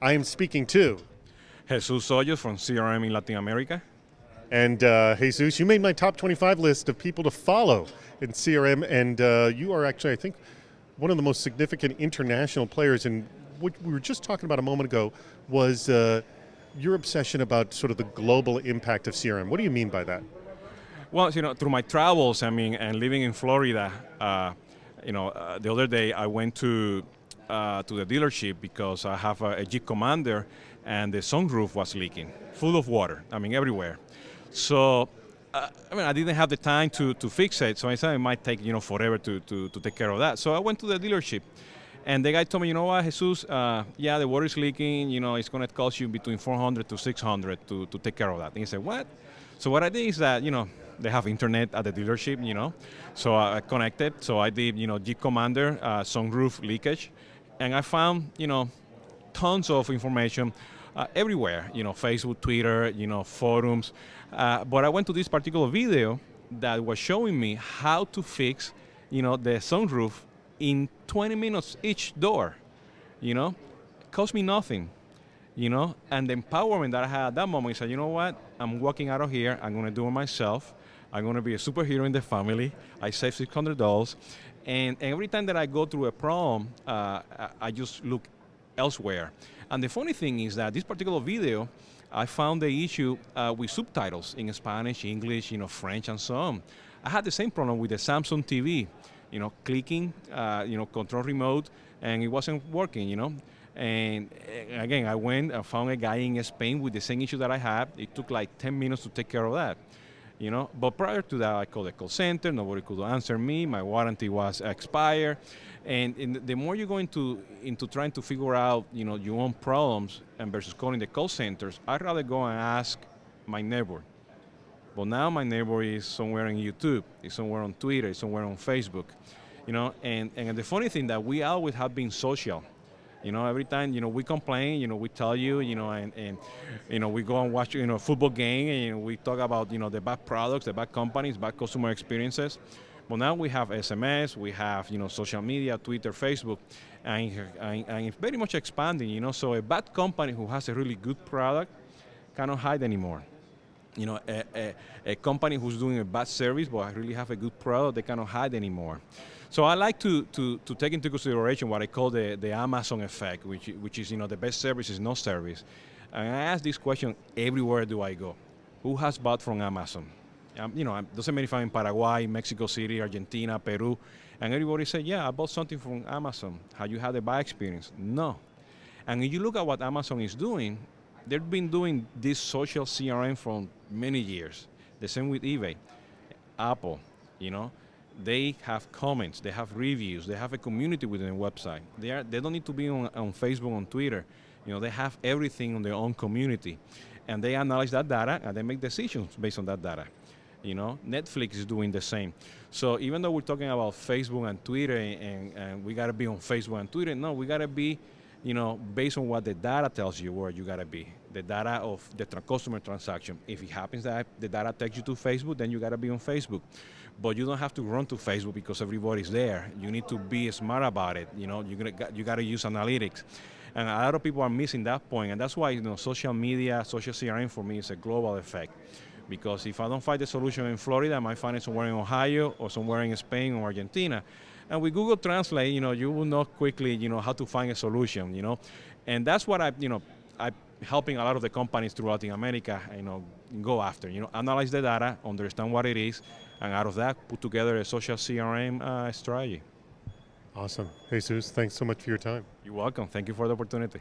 I am speaking to. Jesús Hoyos from CRM in Latin America. And Jesus, you made my top 25 list of people to follow in CRM, and you are actually, I think, one of the most significant international players. And what we were just talking about a moment ago was your obsession about sort of the global impact of CRM. What do you mean by that? Well, through my travels, and living in Florida, the other day I went to the dealership because I have a Jeep Commander, and the sunroof was leaking, full of water. Everywhere. So, I didn't have the time to fix it. So I said it might take forever to take care of that. So I went to the dealership, and the guy told me, you know what, Jesus, yeah, the water is leaking. It's going to cost you between 400 to 600 to take care of that. And he said, what? So what I did is that they have internet at the dealership, so I connected. So I did Jeep Commander sunroof leakage, and I found tons of information everywhere, Facebook, Twitter, forums. But I went to this particular video that was showing me how to fix, the sunroof in 20 minutes each door. It cost me nothing, and the empowerment that I had at that moment is that, you know what, I'm walking out of here, I'm going to do it myself. I'm going to be a superhero in the family. I saved $600. And every time that I go through a problem, I just look elsewhere. And the funny thing is that this particular video, I found the issue with subtitles in Spanish, English, French, and so on. I had the same problem with the Samsung TV, clicking, control remote, and it wasn't working, And again, I went and found a guy in Spain with the same issue that I had. It took like 10 minutes to take care of that. But prior to that, I called the call center. Nobody could answer me. My warranty was expired. And the more you go into trying to figure out, your own problems and versus calling the call centers, I'd rather go and ask my neighbor. But now my neighbor is somewhere on YouTube, is somewhere on Twitter, is somewhere on Facebook, And the funny thing that we always have been social. Every time, we complain, we tell you, and we go and watch, a football game, and we talk about, the bad products, the bad companies, bad customer experiences. But now we have SMS, we have, social media, Twitter, Facebook, and it's very much expanding, So a bad company who has a really good product cannot hide anymore. A company who's doing a bad service but really have a good product, they cannot hide anymore. So I like to take into consideration what I call the Amazon effect, which is the best service is no service. And I ask this question everywhere do I go. Who has bought from Amazon? It doesn't matter if I'm in Paraguay, Mexico City, Argentina, Peru, and everybody said, yeah, I bought something from Amazon. Have you had a bad experience? No. And if you look at what Amazon is doing, they've been doing this social CRM for many years. The same with eBay, Apple, They have comments, they have reviews, they have a community within the website. They don't need to be on Facebook, on Twitter. They have everything on their own community. And they analyze that data and they make decisions based on that data. Netflix is doing the same. So even though we're talking about Facebook and Twitter and we gotta be on Facebook and Twitter, no, we gotta be based on what the data tells you where you gotta be. The data of the customer transaction. If it happens that the data takes you to Facebook, then you gotta be on Facebook. But you don't have to run to Facebook because everybody's there. You need to be smart about it. You gotta use analytics. And a lot of people are missing that point. And that's why social media, social CRM for me is a global effect. Because if I don't find the solution in Florida, I might find it somewhere in Ohio or somewhere in Spain or Argentina. And with Google Translate, you will know quickly, how to find a solution, And that's what I'm helping a lot of the companies throughout Latin America, go after, analyze the data, understand what it is, and out of that, put together a social CRM strategy. Awesome. Jesus, thanks so much for your time. You're welcome. Thank you for the opportunity.